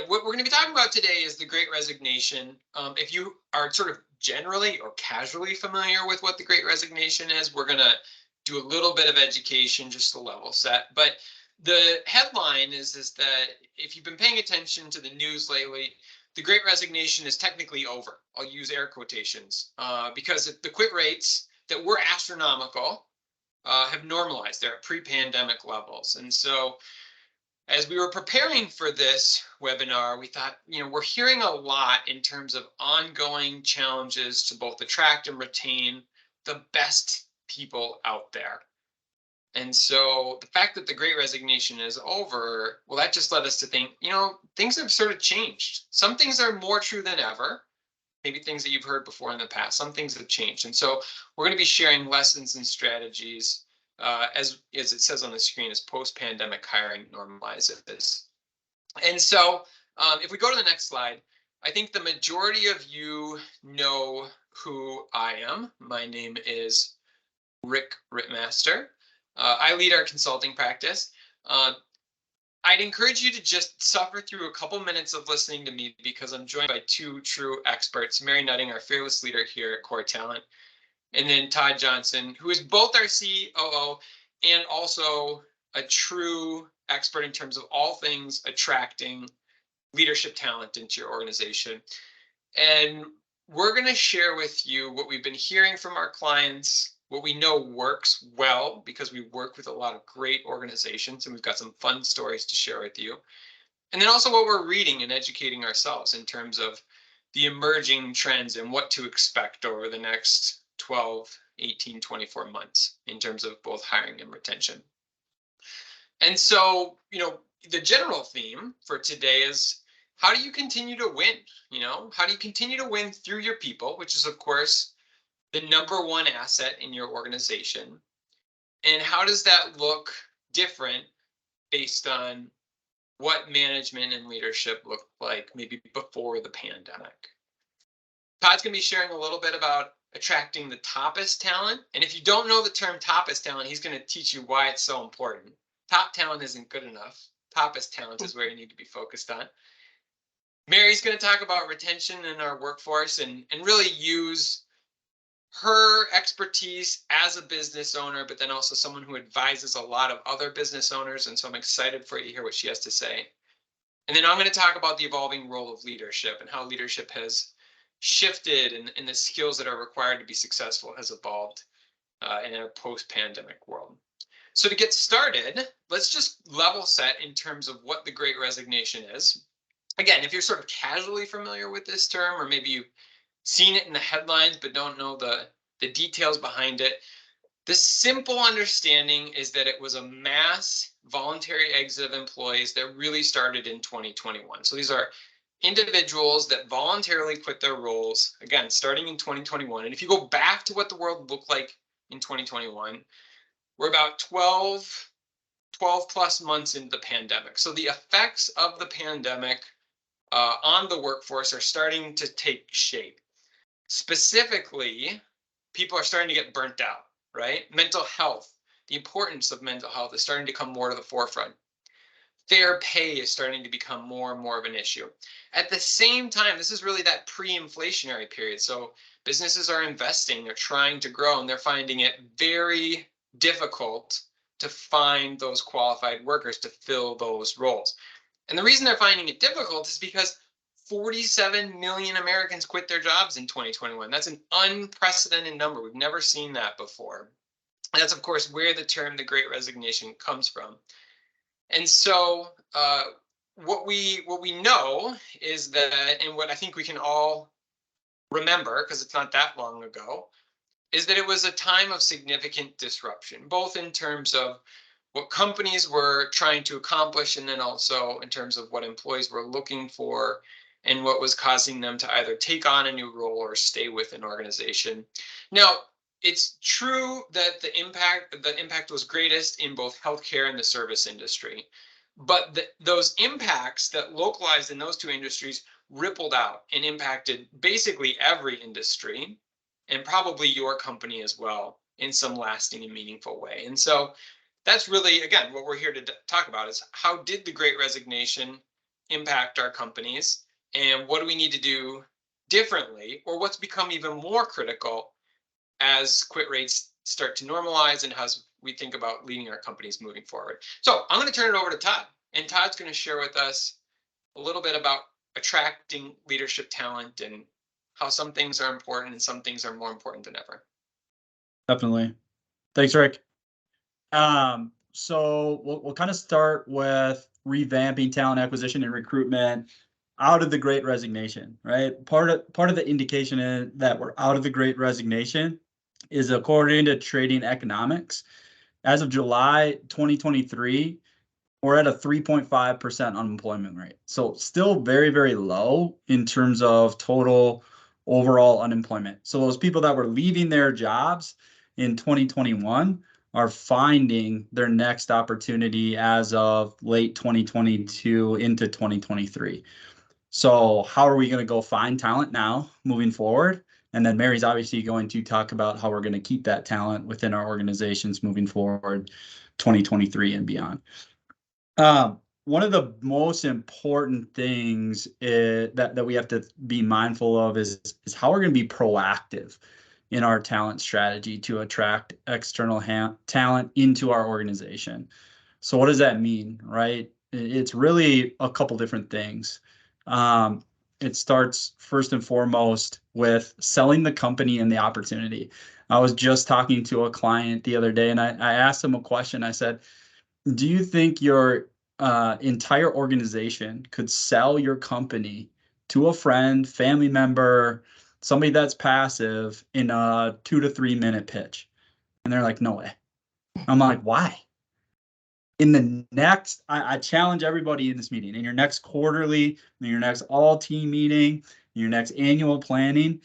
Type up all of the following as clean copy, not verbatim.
What we're going to be talking about today is the Great Resignation. If you are sort of generally or casually familiar with what the Great Resignation is, we're going to do a little bit of education just to level set. But the headline is that if you've been paying attention to the news lately, the Great Resignation is technically over. I'll use air quotations because the quit rates that were astronomical have normalized. They're at pre-pandemic levels. And so as we were preparing for this webinar, we thought, we're hearing a lot in terms of ongoing challenges to both attract and retain the best people out there. And so the fact that the Great Resignation is over, well, that just led us to think, things have sort of changed. Some things are more true than ever, maybe things that you've heard before in the past. Some things have changed. And so we're going to be sharing lessons and strategies as it says on the screen, as post-pandemic hiring normalizes. And so if we go to the next slide, I think the majority of you know who I am. My name is Rick Rittmaster. I lead our consulting practice. I'd encourage you to just suffer through a couple minutes of listening to me because I'm joined by two true experts, Mary Nutting, our fearless leader here at CorTalent, and then Todd Johnson, who is both our COO and also a true expert in terms of all things attracting leadership talent into your organization. And we're going to share with you what we've been hearing from our clients, what we know works well because we work with a lot of great organizations and we've got some fun stories to share with you. And then also what we're reading and educating ourselves in terms of the emerging trends and what to expect over the next 12, 18, 24 months in terms of both hiring and retention. And so, the general theme for today is how do you continue to win? How do you continue to win through your people, which is, of course, the number one asset in your organization? And how does that look different based on what management and leadership looked like maybe before the pandemic? Todd's going to be sharing a little bit about attracting the toppest talent. And if you don't know the term toppest talent, he's going to teach you why it's so important. Top talent isn't good enough. Toppest talent is where you need to be focused on. Mary's going to talk about retention in our workforce and really use her expertise as a business owner, but then also someone who advises a lot of other business owners. And so I'm excited for you to hear what she has to say. And then I'm going to talk about the evolving role of leadership and how leadership has shifted and the skills that are required to be successful has evolved in a post-pandemic world. So to get started, let's just level set in terms of what the Great Resignation is. Again, if you're sort of casually familiar with this term, or maybe you've seen it in the headlines but don't know the details behind it, the simple understanding is that it was a mass voluntary exit of employees that really started in 2021. So these are individuals that voluntarily quit their roles, again, starting in 2021. And if you go back to what the world looked like in 2021, we're about 12 plus months into the pandemic. So the effects of the pandemic on the workforce are starting to take shape. Specifically, people are starting to get burnt out, right? Mental health, the importance of mental health is starting to come more to the forefront. Fair pay is starting to become more and more of an issue. At the same time, this is really that pre-inflationary period. So businesses are investing, they're trying to grow, and they're finding it very difficult to find those qualified workers to fill those roles. And the reason they're finding it difficult is because 47 million Americans quit their jobs in 2021. That's an unprecedented number. We've never seen that before. And that's, of course, where the term the Great Resignation comes from. And so what we know is that, and what I think we can all remember, because it's not that long ago, is that it was a time of significant disruption, both in terms of what companies were trying to accomplish, and then also in terms of what employees were looking for and what was causing them to either take on a new role or stay with an organization. Now, it's true that the impact was greatest in both healthcare and the service industry, but those impacts that localized in those two industries rippled out and impacted basically every industry, and probably your company as well, in some lasting and meaningful way. And so that's really, again, what we're here to talk about is how did the Great Resignation impact our companies, and what do we need to do differently, or what's become even more critical as quit rates start to normalize and as we think about leading our companies moving forward. So I'm going to turn it over to Todd, and Todd's going to share with us a little bit about attracting leadership talent and how some things are important and some things are more important than ever. Definitely. Thanks, Rick. So we'll kind of start with revamping talent acquisition and recruitment out of the Great Resignation, right? Part of the indication that we're out of the Great Resignation is according to Trading Economics. As of July 2023, we're at a 3.5% unemployment rate. So still very, very low in terms of total overall unemployment. So those people that were leaving their jobs in 2021 are finding their next opportunity as of late 2022 into 2023. So how are we going to go find talent now moving forward? And then Mary's obviously going to talk about how we're going to keep that talent within our organizations moving forward 2023 and beyond. One of the most important things that we have to be mindful of is how we're going to be proactive in our talent strategy to attract external talent into our organization. So what does that mean, right? It's really a couple different things. It starts first and foremost with selling the company and the opportunity. I was just talking to a client the other day, and I asked him a question. I said, do you think your entire organization could sell your company to a friend, family member, somebody that's passive in a 2 to 3 minute pitch? And they're like, no way. I'm like, why? In the next, I challenge everybody in this meeting, in your next quarterly, in your next all team meeting, your next annual planning,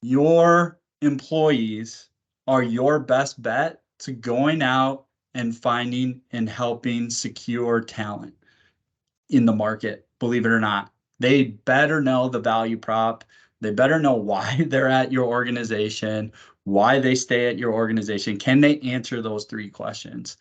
your employees are your best bet to going out and finding and helping secure talent in the market. Believe it or not, they better know the value prop. They better know why they're at your organization, why they stay at your organization. Can they answer those 3 questions?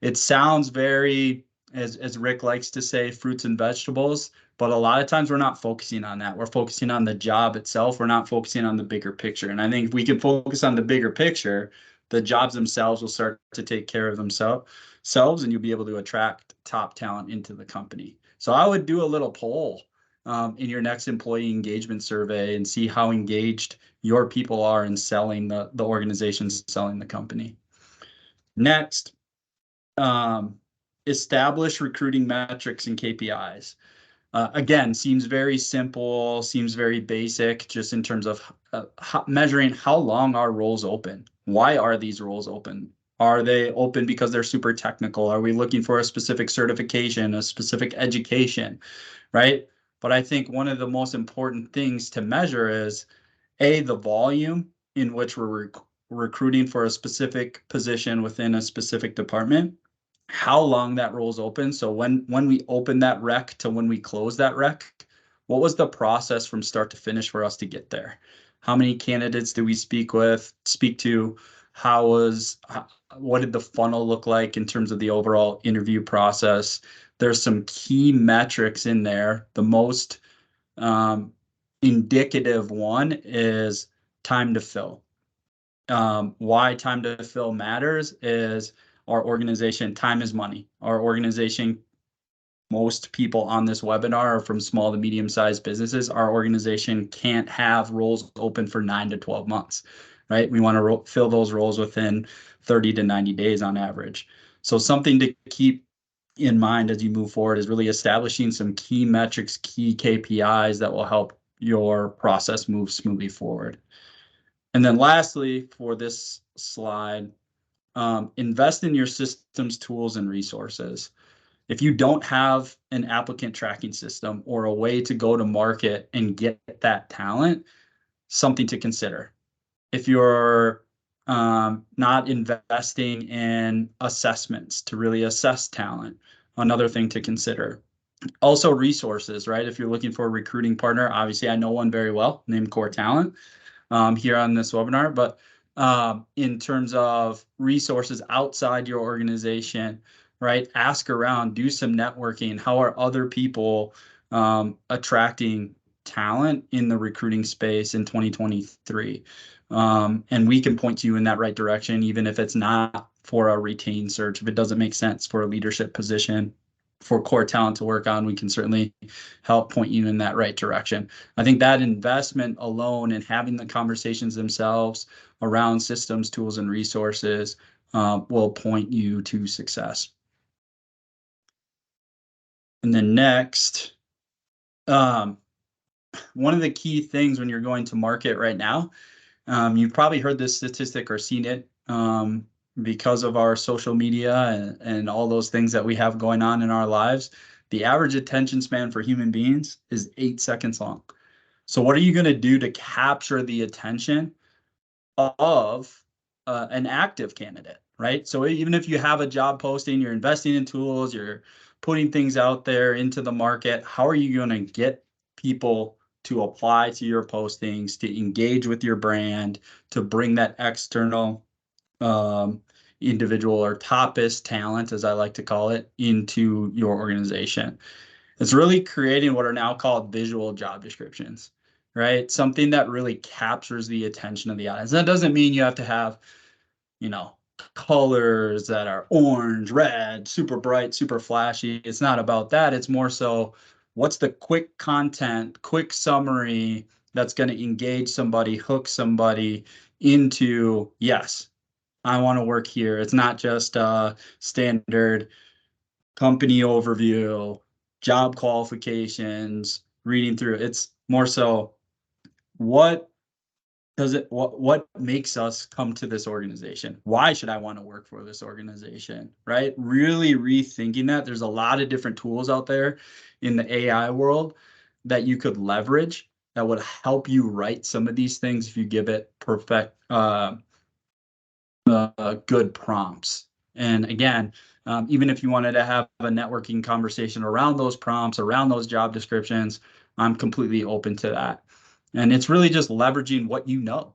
It sounds very, as Rick likes to say, fruits and vegetables, but a lot of times we're not focusing on that. We're focusing on the job itself. We're not focusing on the bigger picture. And I think if we can focus on the bigger picture, the jobs themselves will start to take care of themselves, and you'll be able to attract top talent into the company. So I would do a little poll in your next employee engagement survey and see how engaged your people are in selling the organization, selling the company. Next, establish recruiting metrics and KPIs. Again, seems very simple, seems very basic, just in terms of measuring how long are roles open. Why are these roles open? Are they open because they're super technical? Are we looking for a specific certification, a specific education, right? But I think one of the most important things to measure is the volume in which we're recruiting for a specific position within a specific department, how long that role's open. So when we open that rec to when we close that rec, what was the process from start to finish for us to get there? How many candidates did we speak to? What did the funnel look like in terms of the overall interview process? There's some key metrics in there. The most indicative one is time to fill. Why time to fill matters is our organization, time is money. Our organization, most people on this webinar are from small to medium-sized businesses. Our organization can't have roles open for 9 to 12 months, right? We want to fill those roles within 30 to 90 days on average. So something to keep in mind as you move forward is really establishing some key metrics, key KPIs that will help your process move smoothly forward. And then lastly, for this slide, invest in your systems, tools, and resources. If you don't have an applicant tracking system or a way to go to market and get that talent, something to consider. If you're not investing in assessments to really assess talent, another thing to consider. Also resources, right? If you're looking for a recruiting partner, obviously I know one very well named CorTalent here on this webinar, but in terms of resources outside your organization, right? Ask around, do some networking. How are other people attracting talent in the recruiting space in 2023? And we can point you in that right direction, even if it's not for a retained search. If it doesn't make sense for a leadership position, for CorTalent to work on, we can certainly help point you in that right direction. I think that investment alone and having the conversations themselves around systems, tools, and resources will point you to success. And then next, one of the key things when you're going to market right now, you've probably heard this statistic or seen it because of our social media and all those things that we have going on in our lives. The average attention span for human beings is 8 seconds long. So what are you going to do to capture the attention of an active candidate, right? So even if you have a job posting, you're investing in tools, you're putting things out there into the market, how are you going to get people to apply to your postings, to engage with your brand, to bring that external individual or topist talent, as I like to call it, into your organization? It's really creating what are now called visual job descriptions, right? Something that really captures the attention of the audience. That doesn't mean you have to have, colors that are orange, red, super bright, super flashy. It's not about that. It's more so what's the quick content, quick summary that's going to engage somebody, hook somebody into, yes, I want to work here. It's not just standard company overview, job qualifications, reading through. It's more so what what makes us come to this organization? Why should I want to work for this organization? Right? Really rethinking that. There's a lot of different tools out there in the AI world that you could leverage that would help you write some of these things if you give it good prompts. And again, even if you wanted to have a networking conversation around those prompts, around those job descriptions, I'm completely open to that. And it's really just leveraging what you know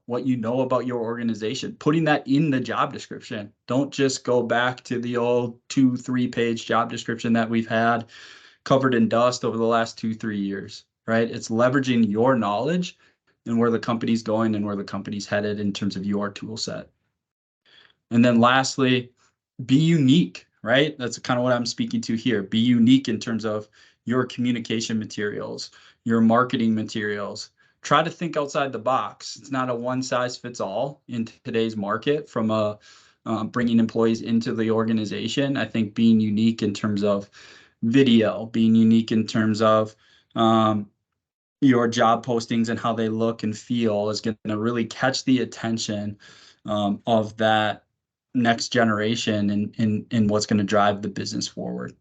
about your organization, putting that in the job description. Don't just go back to the old 2-3 page job description that we've had covered in dust over the last 2-3 years, right? It's leveraging your knowledge and where the company's going and where the company's headed in terms of your tool set. And then lastly, be unique, right? That's kind of what I'm speaking to here. Be unique in terms of your communication materials, your marketing materials. Try to think outside the box. It's not a one size fits all in today's market from bringing employees into the organization. I think being unique in terms of video, being unique in terms of your job postings and how they look and feel is going to really catch the attention of that next generation and what's going to drive the business forward.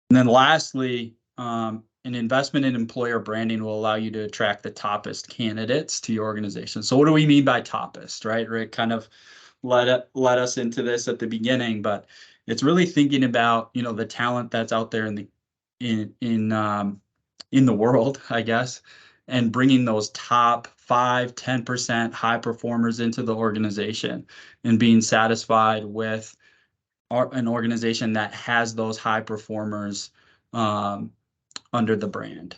And then lastly, an investment in employer branding will allow you to attract the toppest candidates to your organization. So what do we mean by toppest, right? Rick kind of led us into this at the beginning, but it's really thinking about, the talent that's out there in the world, I guess, and bringing those top 5-10% high performers into the organization and being satisfied with an organization that has those high performers under the brand.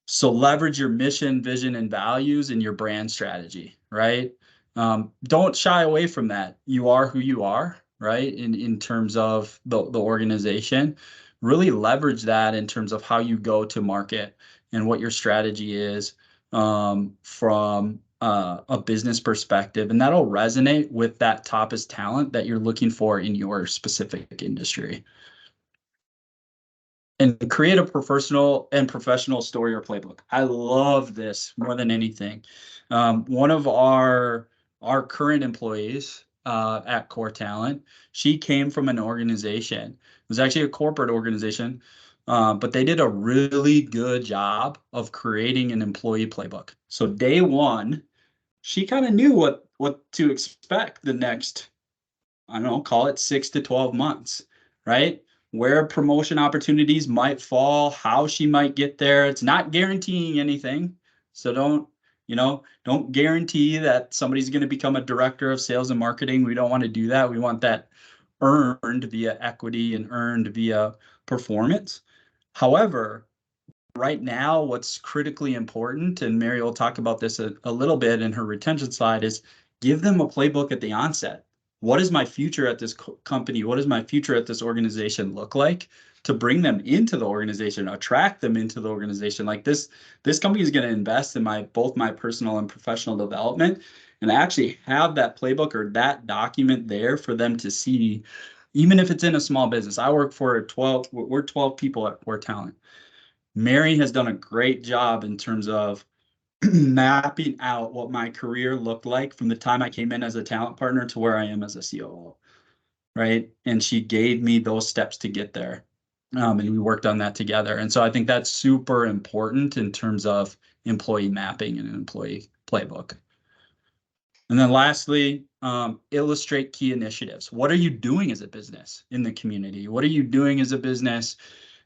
So leverage your mission, vision, and values in your brand strategy, right? Don't shy away from that. You are who you are, right? In terms of the organization, really leverage that in terms of how you go to market and what your strategy is from a business perspective. And that'll resonate with that toppest talent that you're looking for in your specific industry. And create a professional story or playbook. I love this more than anything. One of our current employees at CorTalent, she came from an organization. It was actually a corporate organization, but they did a really good job of creating an employee playbook. So day one, she kind of knew what to expect the next, I don't know, call it 6 to 12 months, right? Where promotion opportunities might fall, how she might get there. It's not guaranteeing anything. So don't, Don't guarantee that somebody's going to become a director of sales and marketing. We don't want to do that. We want that earned via equity and earned via performance. However, right now, what's critically important, and Mary will talk about this a little bit in her retention slide, is give them a playbook at the onset. What is my future at this company? What does my future at this organization look like? To bring them into the organization, attract them into the organization. Like this company is going to invest in both my personal and professional development, and actually have that playbook or that document there for them to see, even if it's in a small business. We're 12 people at CorTalent. Mary has done a great job in terms of mapping out what my career looked like from the time I came in as a talent partner to where I am as a COO, right? And she gave me those steps to get there. And we worked on that together. And so I think that's super important in terms of employee mapping and an employee playbook. And then lastly, illustrate key initiatives. What are you doing as a business in the community? What are you doing as a business?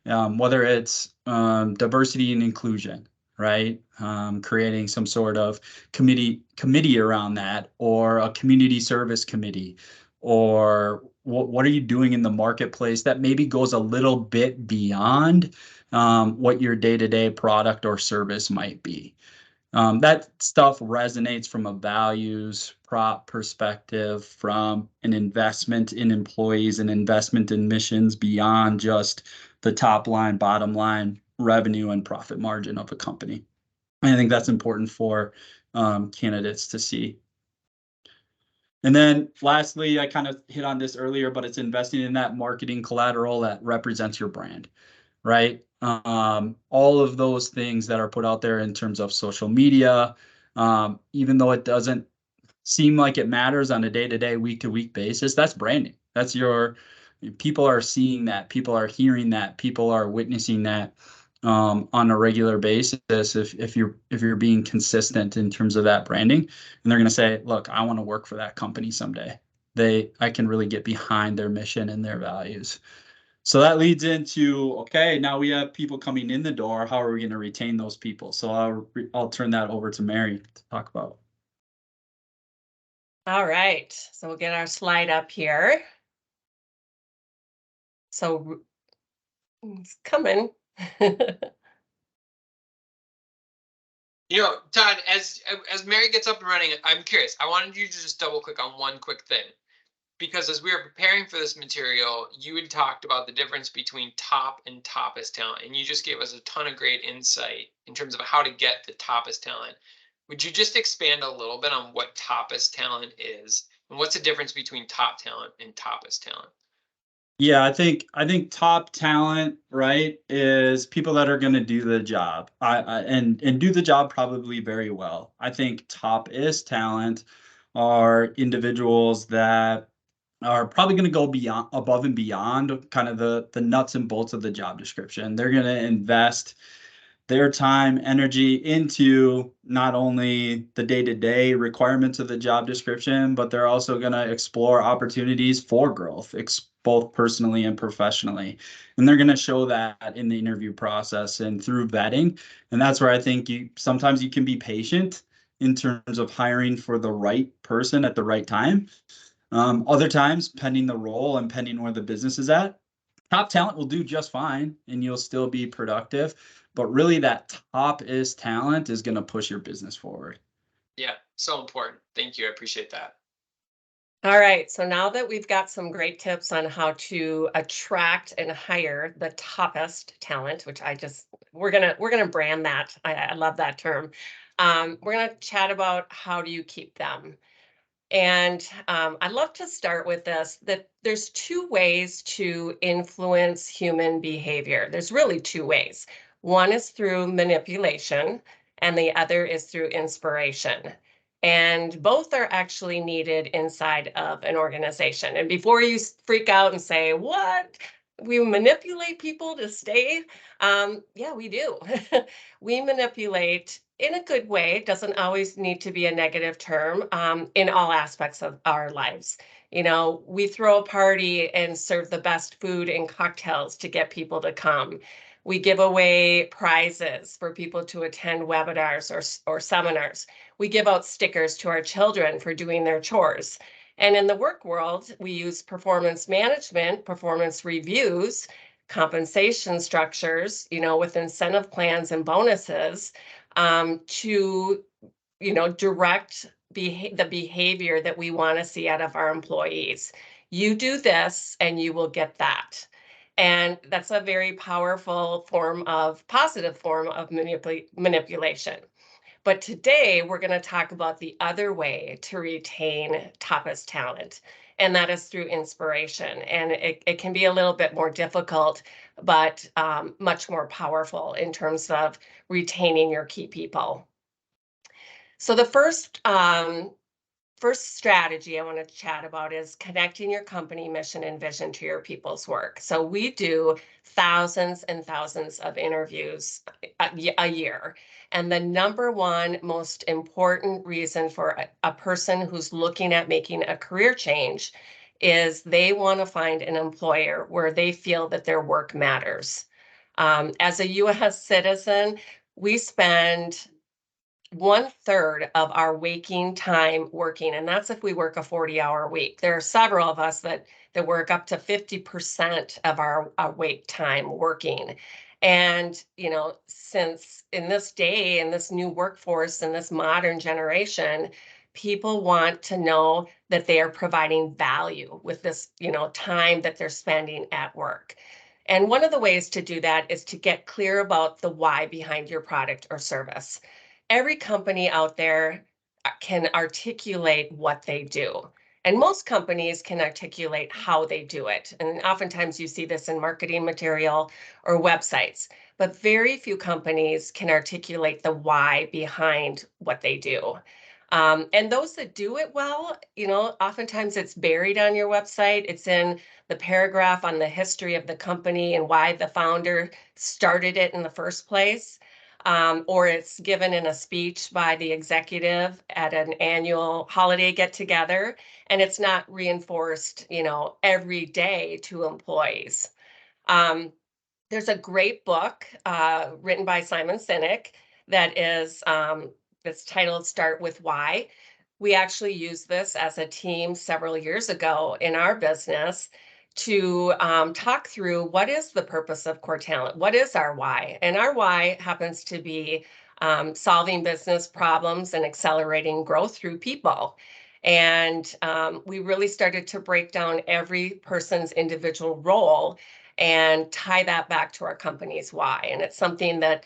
Whether it's diversity and inclusion, right? Creating some sort of committee around that, or a community service committee, or what are you doing in the marketplace that maybe goes a little bit beyond what your day-to-day product or service might be. That stuff resonates from a values prop perspective, from an investment in employees, and investment in missions beyond just the top line, bottom line, revenue and profit margin of a company. And I think that's important for candidates to see. And then lastly, I kind of hit on this earlier, but it's investing in that marketing collateral that represents your brand, right? All of those things that are put out there in terms of social media, even though it doesn't seem like it matters on a day-to-day, week-to-week basis, that's branding. People are seeing that, people are hearing that, people are witnessing that on a regular basis if you're being consistent in terms of that branding. And they're going to say, look, I want to work for that company someday. I can really get behind their mission and their values. So that leads into, okay, now we have people coming in the door. How are we going to retain those people? So I'll turn that over to Mary to talk about. All right, so we'll get our slide up here. So it's coming. Todd, as Mary gets up and running, I'm curious. I wanted you to just double click on one quick thing, because as we were preparing for this material, you had talked about the difference between top and toppest talent, and you just gave us a ton of great insight in terms of how to get the toppest talent. Would you just expand a little bit on what toppest talent is, and what's the difference between top talent and toppest talent? Yeah, I think top talent, right, is people that are going to do the job, and do the job probably very well. I think top-ist talent are individuals that are probably going to go above and beyond kind of the nuts and bolts of the job description. They're going to invest their time, energy into not only the day-to-day requirements of the job description, but they're also going to explore opportunities for growth, both personally and professionally. And they're going to show that in the interview process and through vetting. And that's where I think sometimes you can be patient in terms of hiring for the right person at the right time. Other times, pending the role and pending where the business is at, top talent will do just fine and you'll still be productive. But really, that top-ist talent is going to push your business forward. Yeah, so important. Thank you. I appreciate that. All right, so now that we've got some great tips on how to attract and hire the toppest talent, which we're gonna brand that. I love that term. We're gonna chat about how do you keep them. And I'd love to start with this, that there's two ways to influence human behavior. There's really two ways. One is through manipulation, and the other is through inspiration. And both are actually needed inside of an organization. And before you freak out and say, what? We manipulate people to stay? Yeah, we do. We manipulate in a good way. It doesn't always need to be a negative term, in all aspects of our lives. We throw a party and serve the best food and cocktails to get people to come. We give away prizes for people to attend webinars or seminars. We give out stickers to our children for doing their chores. And in the work world, we use performance management, performance reviews, compensation structures, with incentive plans and bonuses to, direct the behavior that we want to see out of our employees. You do this and you will get that. And that's a very powerful positive form of manipulation. But today we're going to talk about the other way to retain toppest talent, and that is through inspiration. And it can be a little bit more difficult, but much more powerful in terms of retaining your key people. So the first strategy I want to chat about is connecting your company mission and vision to your people's work. So we do thousands and thousands of interviews a year. And the number one most important reason for a person who's looking at making a career change is they want to find an employer where they feel that their work matters. As a U.S. citizen, we spend 1/3 of our waking time working, and that's if we work a 40-hour week. There are several of us that work up to 50% of our wake time working. And, since in this day, in this new workforce, in this modern generation, people want to know that they are providing value with this, time that they're spending at work. And one of the ways to do that is to get clear about the why behind your product or service. Every company out there can articulate what they do. And most companies can articulate how they do it. And oftentimes you see this in marketing material or websites, but very few companies can articulate the why behind what they do. And those that do it well, oftentimes it's buried on your website. It's in the paragraph on the history of the company and why the founder started it in the first place. Or it's given in a speech by the executive at an annual holiday get-together, and it's not reinforced, every day to employees. There's a great book written by Simon Sinek that is that's titled "Start with Why." We actually used this as a team several years ago in our business to talk through what is the purpose of CorTalent, what is our why, and our why happens to be solving business problems and accelerating growth through people. And we really started to break down every person's individual role and tie that back to our company's why. And it's something that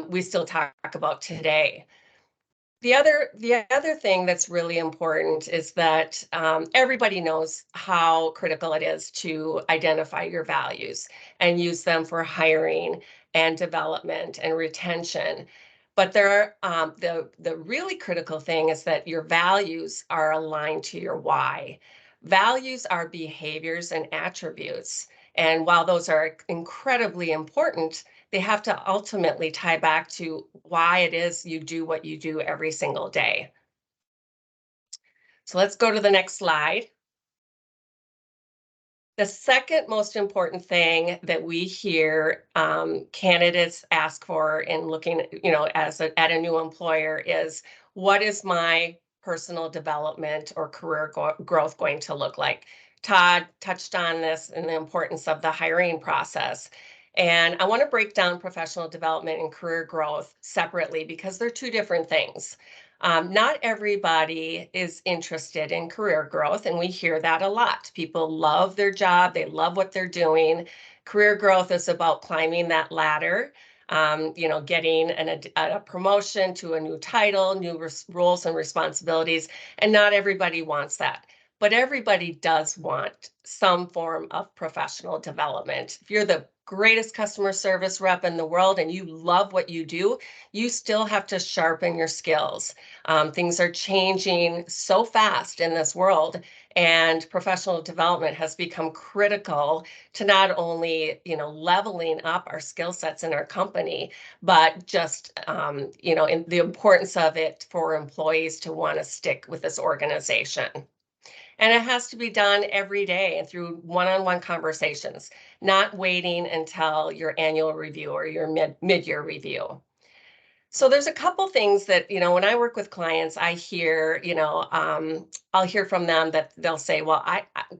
we still talk about today. The other thing that's really important is that everybody knows how critical it is to identify your values and use them for hiring and development and retention. But the really critical thing is that your values are aligned to your why. Values are behaviors and attributes. And while those are incredibly important, they have to ultimately tie back to why it is you do what you do every single day. So let's go to the next slide. The second most important thing that we hear candidates ask for in looking, at a new employer is, what is my personal development or career growth going to look like? Todd touched on this and the importance of the hiring process. And I want to break down professional development and career growth separately because they're two different things. Not everybody is interested in career growth, and we hear that a lot. People love their job, they love what they're doing. Career growth is about climbing that ladder, getting a promotion to a new title, new roles and responsibilities, and not everybody wants that. But everybody does want some form of professional development. If you're the greatest customer service rep in the world and you love what you do, you still have to sharpen your skills. Things are changing so fast in this world, and professional development has become critical to not only, leveling up our skill sets in our company, but just, in the importance of it for employees to want to stick with this organization. And it has to be done every day and through one-on-one conversations, not waiting until your annual review or your mid-year review. So there's a couple things that, when I work with clients, I hear, I'll hear from them that they'll say, well,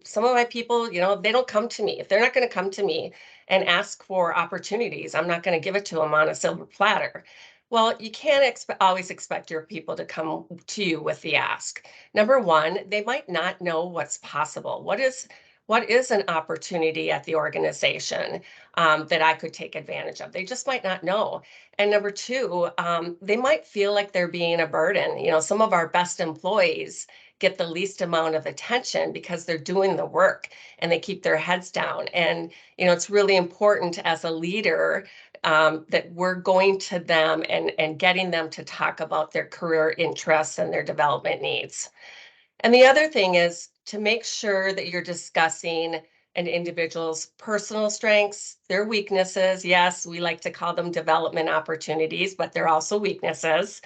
some of my people, they don't come to me. If they're not going to come to me and ask for opportunities, I'm not going to give it to them on a silver platter. Well, you can't always expect your people to come to you with the ask. Number one, they might not know what's possible. What is an opportunity at the organization that I could take advantage of? They just might not know. And number two, they might feel like they're being a burden. Some of our best employees get the least amount of attention because they're doing the work and they keep their heads down. And, it's really important as a leader that we're going to them and getting them to talk about their career interests and their development needs. And the other thing is to make sure that you're discussing an individual's personal strengths, their weaknesses. Yes, we like to call them development opportunities, but they're also weaknesses,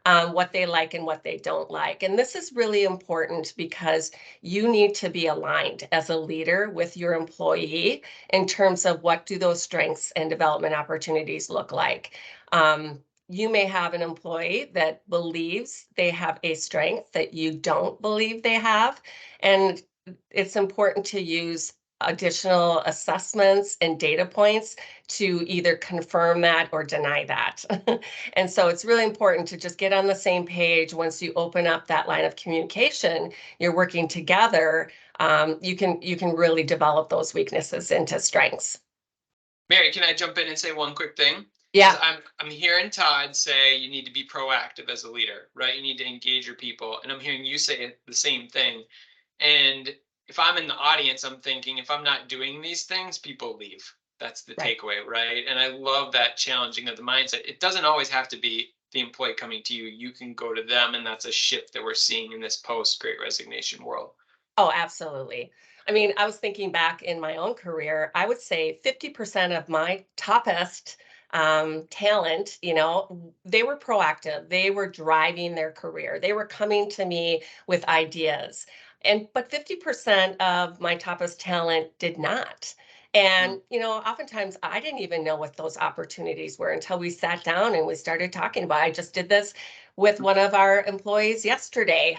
what they like and what they don't like. And this is really important because you need to be aligned as a leader with your employee in terms of what do those strengths and development opportunities look like. You may have an employee that believes they have a strength that you don't believe they have. And it's important to use additional assessments and data points to either confirm that or deny that. And so it's really important to just get on the same page. Once you open up that line of communication, you're working together, you can really develop those weaknesses into strengths. Mary, can I jump in and say one quick thing? Yeah. I'm hearing Todd say you need to be proactive as a leader, right? You need to engage your people. And I'm hearing you say the same thing. And if I'm in the audience, I'm thinking if I'm not doing these things, people leave. That's the Right. takeaway, right? And I love that challenging of the mindset. It doesn't always have to be the employee coming to you. You can go to them. And that's a shift that we're seeing in this post Great Resignation world. Oh, absolutely. I mean, I was thinking back in my own career, I would say 50% of my toppest talent, they were proactive. They were driving their career. They were coming to me with ideas. But 50% of my toppest talent did not. And, oftentimes I didn't even know what those opportunities were until we sat down and we started talking about. I just did this with one of our employees yesterday,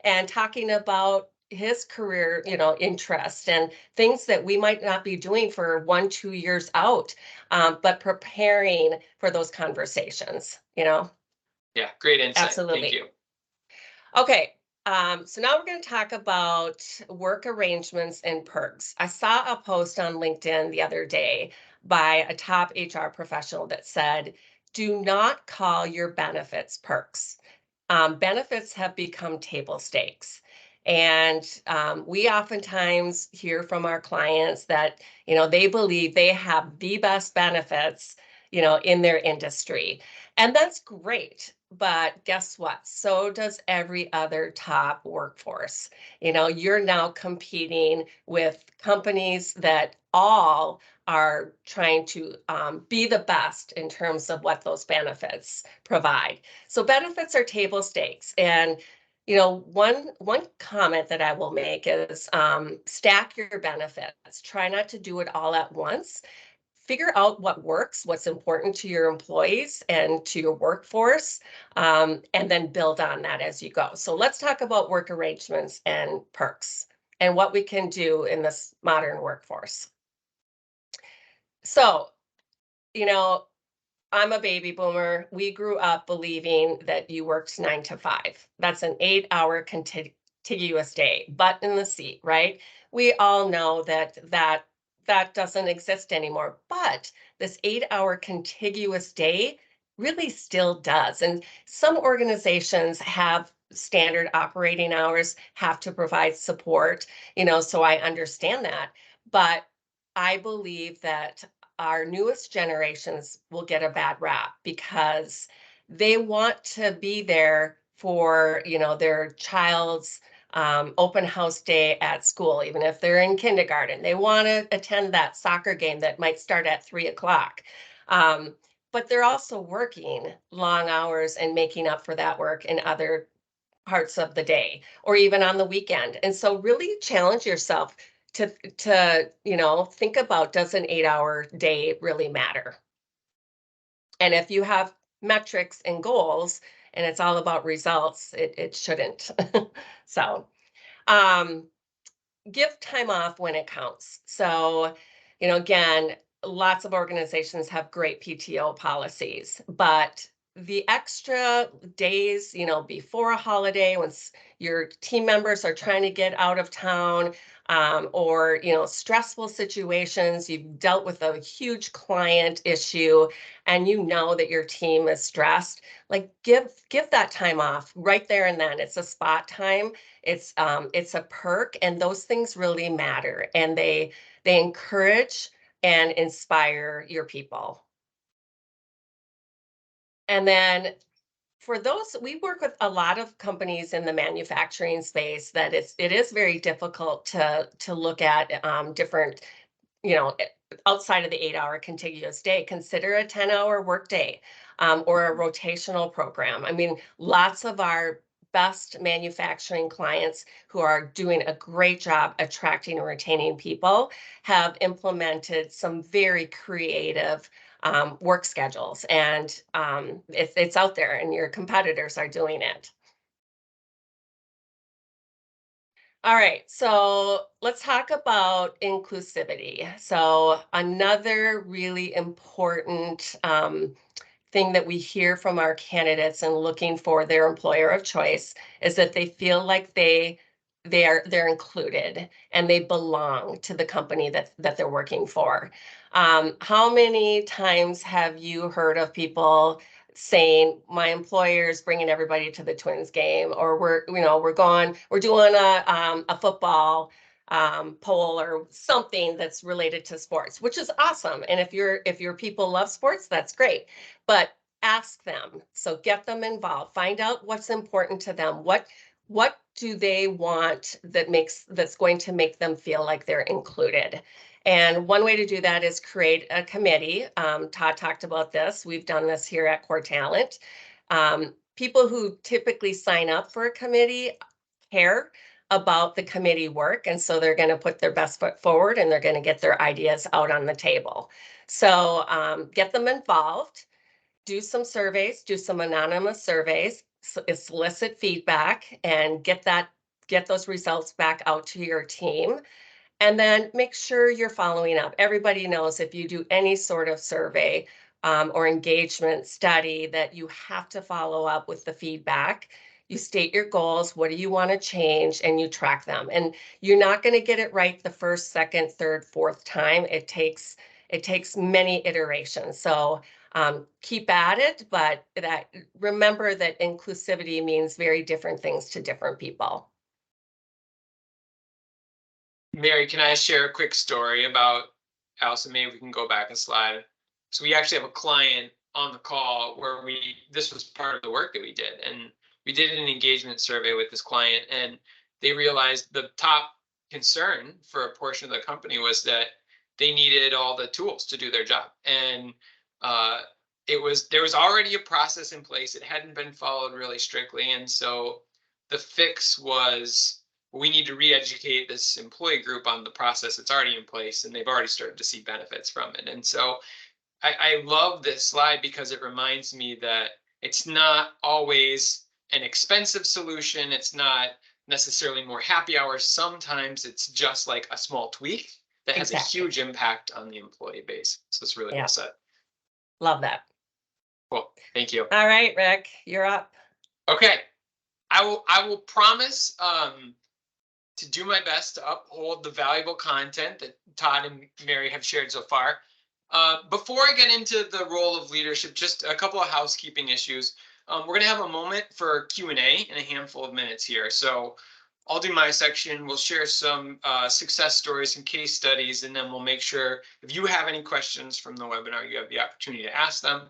and talking about his career, interest and things that we might not be doing for 1-2 years out, but preparing for those conversations. Yeah, great insight. Absolutely. Thank you. Okay. So now we're going to talk about work arrangements and perks. I saw a post on LinkedIn the other day by a top HR professional that said, do not call your benefits perks. Benefits have become table stakes. And we oftentimes hear from our clients that, they believe they have the best benefits, in their industry. And that's great. But guess what? So does every other top workforce. You're now competing with companies that all are trying to be the best in terms of what those benefits provide. So benefits are table stakes. And one comment that I will make is stack your benefits. Try not to do it all at once. Figure out what works, what's important to your employees and to your workforce, and then build on that as you go. So let's talk about work arrangements and perks and what we can do in this modern workforce. So, you know, I'm a baby boomer. We grew up believing that you worked 9 to 5. That's an 8-hour contiguous day, butt in the seat, right? We all know that doesn't exist anymore. But this 8-hour contiguous day really still does. And some organizations have standard operating hours, have to provide support, so I understand that. But I believe that our newest generations will get a bad rap because they want to be there for their child's open house day at school, even if they're in kindergarten. They want to attend that soccer game that might start at 3 o'clock. But they're also working long hours and making up for that work in other parts of the day or even on the weekend. And so really challenge yourself to think about, does an 8-hour day really matter? And if you have metrics and goals and it's all about results, it shouldn't. So um, give time off when it counts. So, again, lots of organizations have great PTO policies, but the extra days, before a holiday, when your team members are trying to get out of town, or, stressful situations, you've dealt with a huge client issue, and you know that your team is stressed, like give that time off right there and then. It's a spot time. It's a perk, and those things really matter, and they encourage and inspire your people. And then for those, we work with a lot of companies in the manufacturing space that it is very difficult to look at different, you know, eh, outside of the 8-hour contiguous day. Consider a 10-hour workday, or a rotational program. I mean, lots of our best manufacturing clients who are doing a great job attracting and retaining people have implemented some very creative work schedules, and it's out there, and your competitors are doing it. All right, so let's talk about inclusivity. So another really important thing that we hear from our candidates and looking for their employer of choice is that they feel like they're included and they belong to the company that they're working for. How many times have you heard of people saying, my employer is bringing everybody to the Twins game, or we're doing a football poll or something that's related to sports, which is awesome. And if your people love sports, that's great. But ask them. So get them involved. Find out what's important to them. What do they want that's going to make them feel like they're included? And one way to do that is create a committee. Todd talked about this. We've done this here at CorTalent. People who typically sign up for a committee care about the committee work, and so they're going to put their best foot forward and they're going to get their ideas out on the table. So get them involved, do some surveys, do some anonymous surveys, solicit feedback, and get those results back out to your team. And then make sure you're following up. Everybody knows if you do any sort of survey or engagement study that you have to follow up with the feedback. You state your goals, what do you want to change, and you track them. And you're not going to get it right the first, second, third, fourth time. It takes many iterations. So keep at it, but remember that inclusivity means very different things to different people. Mary, can I share a quick story about Allison? Maybe we can go back a slide. So we actually have a client on the call where this was part of the work that we did. And we did an engagement survey with this client, and they realized the top concern for a portion of the company was that they needed all the tools to do their job. And there was already a process in place. It hadn't been followed really strictly. And so the fix was, we need to re-educate this employee group on the process that's already in place, and they've already started to see benefits from it. And so I love this slide because it reminds me that it's not always an expensive solution. It's not necessarily more happy hours. Sometimes it's just like a small tweak that has a huge impact on the employee base. So it's really well said. Love that. Cool. Thank you. All right, Rick, you're up. Okay. I will promise to do my best to uphold the valuable content that Todd and Mary have shared so far. Before I get into the role of leadership, just a couple of housekeeping issues. We're going to have a moment for Q&A in a handful of minutes here. So I'll do my section. We'll share some success stories, some case studies, and then we'll make sure if you have any questions from the webinar, you have the opportunity to ask them.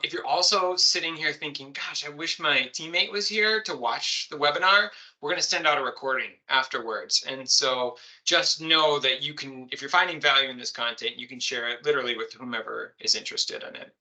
If you're also sitting here thinking, gosh, I wish my teammate was here to watch the webinar, we're going to send out a recording afterwards. And so just know that you can, if you're finding value in this content, you can share it literally with whomever is interested in it.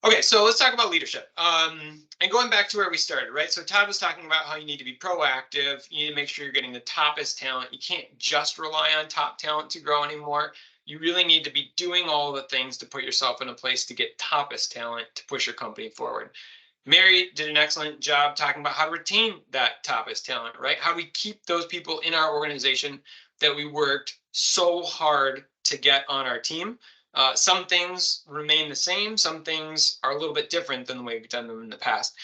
Okay, so let's talk about leadership. And going back to where we started, right? So Todd was talking about how you need to be proactive. You need to make sure you're getting the toppest talent. You can't just rely on top talent to grow anymore. You really need to be doing all the things to put yourself in a place to get toppest talent to push your company forward. Mary did an excellent job talking about how to retain that toppest talent, right? How do we keep those people in our organization that we worked so hard to get on our team? Some things remain the same. Some things are a little bit different than the way we've done them in the past.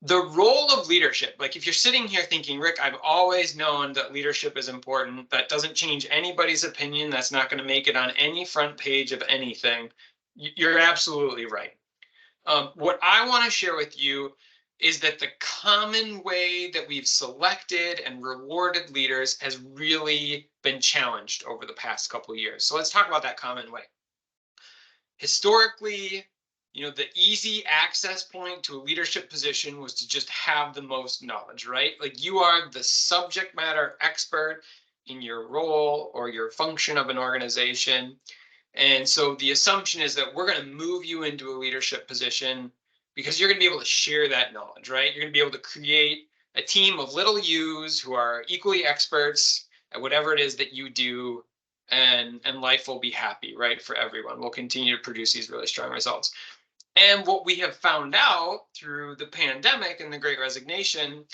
The role of leadership, like if you're sitting here thinking, Rick, I've always known that leadership is important. That doesn't change anybody's opinion. That's not going to make it on any front page of anything. You're absolutely right. What I want to share with you is that the common way that we've selected and rewarded leaders has really been challenged over the past couple of years. So let's talk about that common way. Historically, the easy access point to a leadership position was to just have the most knowledge, right? Like you are the subject matter expert in your role or your function of an organization. And so the assumption is that we're going to move you into a leadership position because you're going to be able to share that knowledge, right? You're going to be able to create a team of little U's who are equally experts at whatever it is that you do, and life will be happy, right, for everyone. We'll continue to produce these really strong results. And what we have found out through the pandemic and the Great Resignation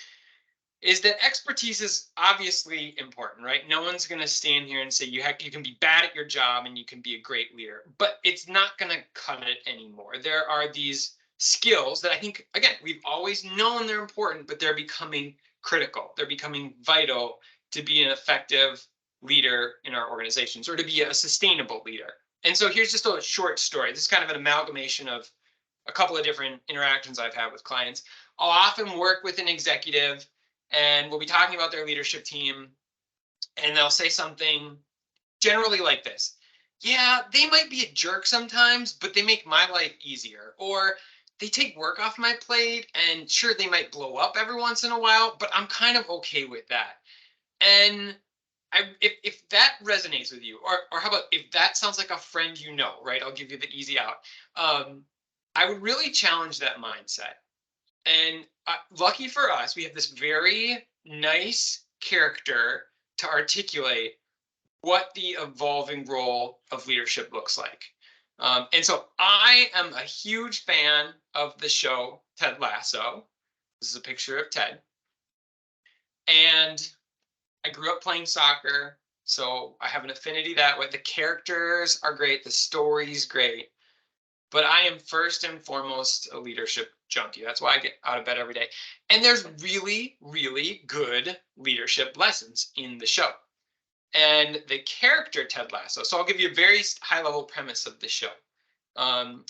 is that expertise is obviously important, right? No one's going to stand here and say you can be bad at your job and you can be a great leader, but it's not going to cut it anymore. There are these skills that I think, again, we've always known they're important, but they're becoming critical. They're becoming vital to be an effective leader in our organizations or to be a sustainable leader. And so here's just a short story. This is kind of an amalgamation of a couple of different interactions I've had with clients. I'll often work with an executive and we'll be talking about their leadership team, and they'll say something generally like this. Yeah, they might be a jerk sometimes, but they make my life easier. Or they take work off my plate, and sure, they might blow up every once in a while, but I'm kind of okay with that. And if that resonates with you, or how about if that sounds like a friend you know, right? I'll give you the easy out. I would really challenge that mindset. And lucky for us, we have this very nice character to articulate what the evolving role of leadership looks like. And so I am a huge fan of the show Ted Lasso. This is a picture of Ted. And I grew up playing soccer, so I have an affinity that way. The characters are great, the story's great. But I am first and foremost a leadership junkie. That's why I get out of bed every day. And there's really, really good leadership lessons in the show. And the character Ted Lasso, so I'll give you a very high level premise of the show.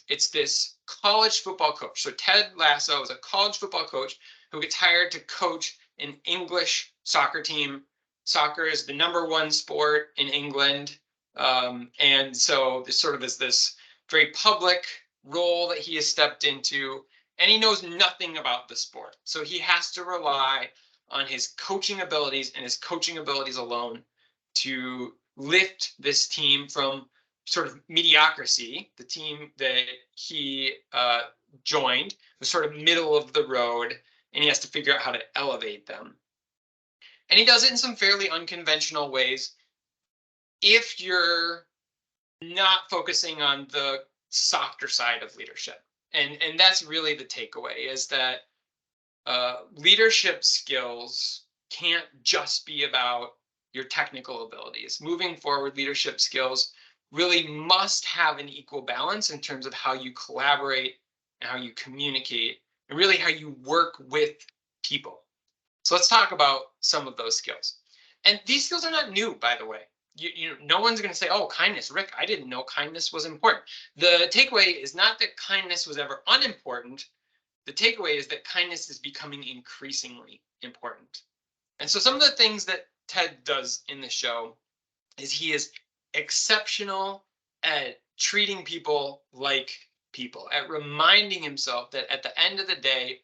It's this college football coach. So Ted Lasso is a college football coach who gets hired to coach an English soccer team. Soccer is the #1 sport in England. And so this sort of is this very public role that he has stepped into, and he knows nothing about the sport. So he has to rely on his coaching abilities and his coaching abilities alone to lift this team from sort of mediocrity. The team that he joined was sort of middle of the road, and he has to figure out how to elevate them. And he does it in some fairly unconventional ways. If you're not focusing on the softer side of leadership. And that's really the takeaway, is that leadership skills can't just be about your technical abilities. Moving forward, leadership skills really must have an equal balance in terms of how you collaborate and how you communicate and really how you work with people. So let's talk about some of those skills. And these skills are not new, by the way. No one's going to say, oh, kindness, Rick, I didn't know kindness was important. The takeaway is not that kindness was ever unimportant. The takeaway is that kindness is becoming increasingly important. And so some of the things that Ted does in the show is he is exceptional at treating people like people, at reminding himself that at the end of the day,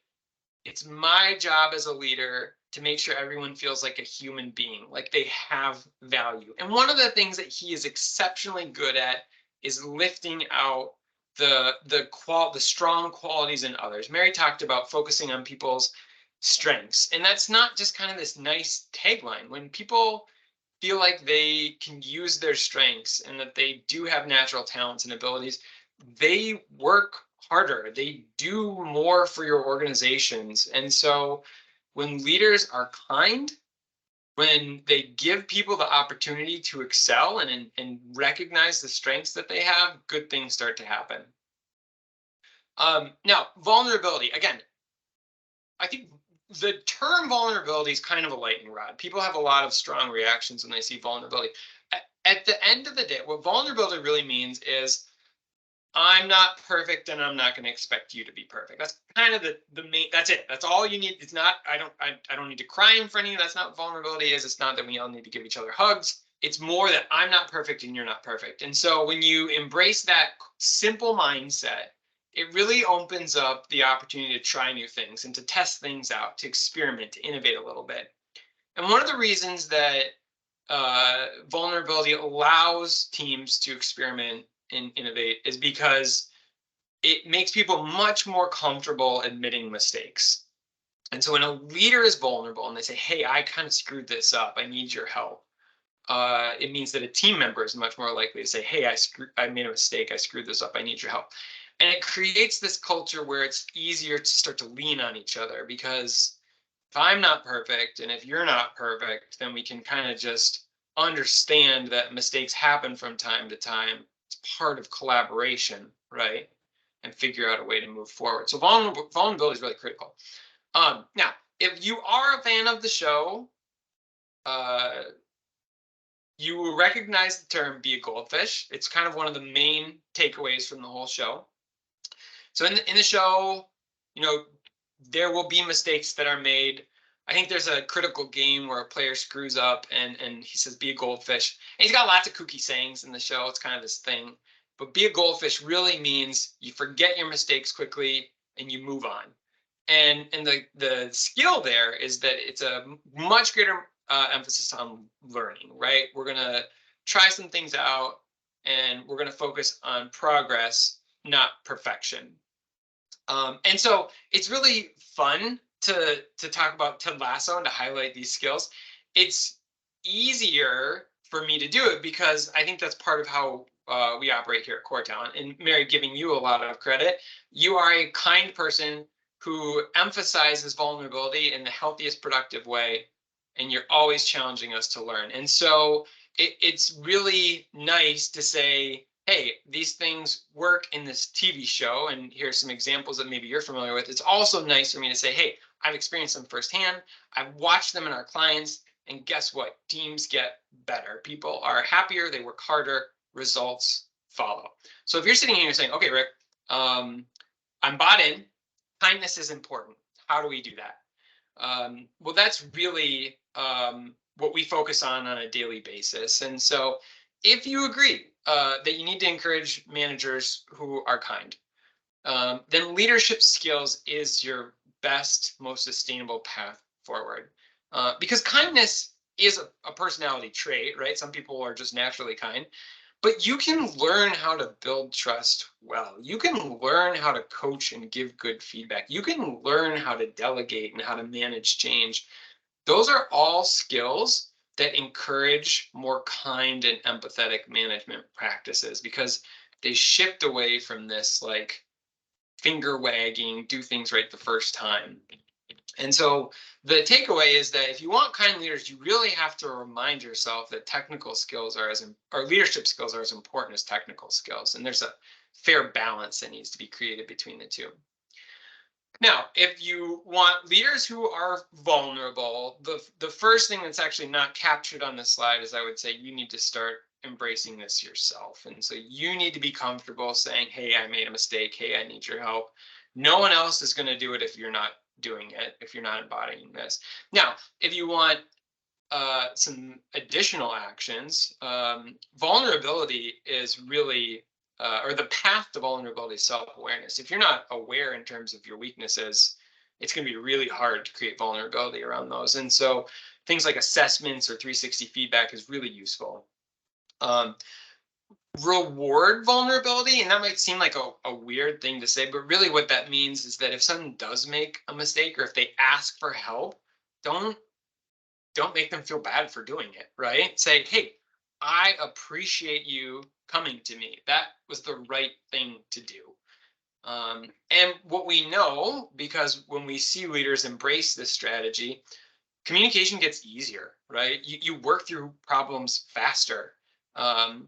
it's my job as a leader to make sure everyone feels like a human being, like they have value. And one of the things that he is exceptionally good at is lifting out the strong qualities in others. Mary talked about focusing on people's strengths, and that's not just kind of this nice tagline. When people feel like they can use their strengths and that they do have natural talents and abilities, they work harder, they do more for your organizations. And so when leaders are kind, when they give people the opportunity to excel and recognize the strengths that they have, good things start to happen. Now, vulnerability, again, I think the term vulnerability is kind of a lightning rod. People have a lot of strong reactions when they see vulnerability. At the end of the day, what vulnerability really means is I'm not perfect and I'm not going to expect you to be perfect. That's kind of the main, that's it. That's all you need. It's not, I don't need to cry in front of you. That's not what vulnerability is. It's not that we all need to give each other hugs. It's more that I'm not perfect and you're not perfect. And so when you embrace that simple mindset, it really opens up the opportunity to try new things and to test things out, to experiment, to innovate a little bit. And one of the reasons that vulnerability allows teams to experiment and innovate is because it makes people much more comfortable admitting mistakes. And so when a leader is vulnerable and they say, hey, I kind of screwed this up, I need your help, it means that a team member is much more likely to say, hey, I made a mistake, I screwed this up, I need your help. And it creates this culture where it's easier to start to lean on each other, because if I'm not perfect and if you're not perfect, then we can kind of just understand that mistakes happen from time to time. It's part of collaboration, right? And figure out a way to move forward. So vulnerability is really critical. Now, if you are a fan of the show, you will recognize the term "be a goldfish." It's kind of one of the main takeaways from the whole show. So in the show, there will be mistakes that are made. I think there's a critical game where a player screws up and he says, be a goldfish. And he's got lots of kooky sayings in the show. It's kind of this thing. But be a goldfish really means you forget your mistakes quickly and you move on. And the skill there is that it's a much greater emphasis on learning, right? We're going to try some things out and we're going to focus on progress, not perfection. And so it's really fun to talk about Ted Lasso and to highlight these skills. It's easier for me to do it because I think that's part of how we operate here at CorTalent. And Mary, giving you a lot of credit, you are a kind person who emphasizes vulnerability in the healthiest, productive way, and you're always challenging us to learn. And so it's really nice to say, hey, these things work in this TV show, and here's some examples that maybe you're familiar with. It's also nice for me to say, hey, I've experienced them firsthand. I've watched them in our clients, and guess what? Teams get better. People are happier, they work harder, results follow. So if you're sitting here and saying, okay, Rick, I'm bought in, kindness is important. How do we do that? Well, that's really what we focus on a daily basis. And so if you agree that you need to encourage managers who are kind, then leadership skills is your best, most sustainable path forward. Because kindness is a personality trait, right? Some people are just naturally kind, but you can learn how to build trust well. You can learn how to coach and give good feedback. You can learn how to delegate and how to manage change. Those are all skills that encourage more kind and empathetic management practices, because they shift away from this like finger wagging, do things right the first time. And so the takeaway is that if you want kind leaders, you really have to remind yourself that technical skills or leadership skills are as important as technical skills. And there's a fair balance that needs to be created between the two. Now, if you want leaders who are vulnerable, the first thing that's actually not captured on this slide is, I would say, you need to start embracing this yourself. And so you need to be comfortable saying, hey, I made a mistake. Hey, I need your help. No one else is going to do it if you're not doing it, if you're not embodying this. Now, if you want some additional actions, vulnerability is really or the path to vulnerability is self-awareness. If you're not aware in terms of your weaknesses, it's going to be really hard to create vulnerability around those. And so things like assessments or 360 feedback is really useful. reward vulnerability, and that might seem like a weird thing to say, but really what that means is that if someone does make a mistake or if they ask for help, don't make them feel bad for doing it, right? Say, hey, I appreciate you coming to me. That was the right thing to do. And what we know, because when we see leaders embrace this strategy, communication gets easier, right? You work through problems faster. Um,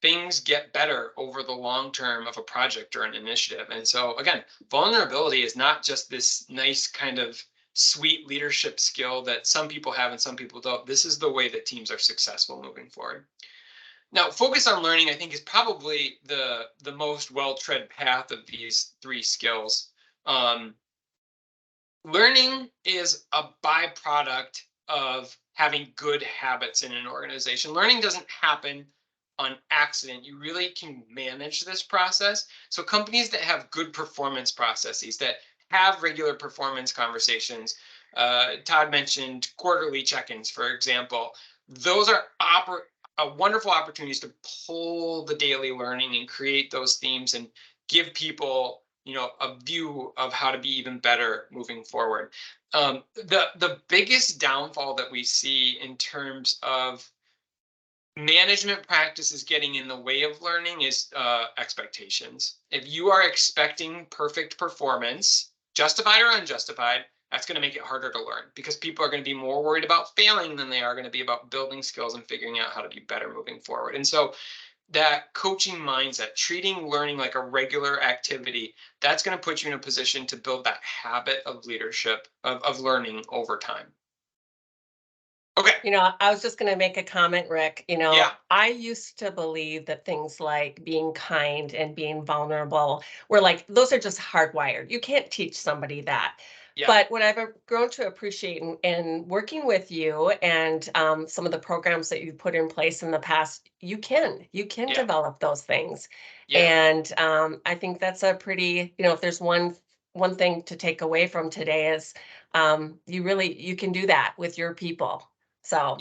Things get better over the long term of a project or an initiative. And so, again, vulnerability is not just this nice kind of sweet leadership skill that some people have and some people don't. This is the way that teams are successful moving forward. Now, focus on learning, I think, is probably the most well-tread path of these three skills. Learning is a byproduct of having good habits in an organization. Learning doesn't happen on accident. You really can manage this process. So companies that have good performance processes, that have regular performance conversations, Todd mentioned quarterly check-ins, for example. Those are wonderful opportunities to pull the daily learning and create those themes and give people a view of how to be even better moving forward. The biggest downfall that we see in terms of management practices getting in the way of learning is expectations. If you are expecting perfect performance, justified or unjustified, that's going to make it harder to learn because people are going to be more worried about failing than they are going to be about building skills and figuring out how to be better moving forward. And so that coaching mindset, treating learning like a regular activity, that's going to put you in a position to build that habit of leadership, of learning over time. Okay. I was just going to make a comment, Rick. Yeah. I used to believe that things like being kind and being vulnerable were like, those are just hardwired. You can't teach somebody that. Yeah. But what I've grown to appreciate in working with you and some of the programs that you've put in place in the past, you can Yeah. develop those things. Yeah. And I think that's a pretty, if there's one thing to take away from today is you can do that with your people. So,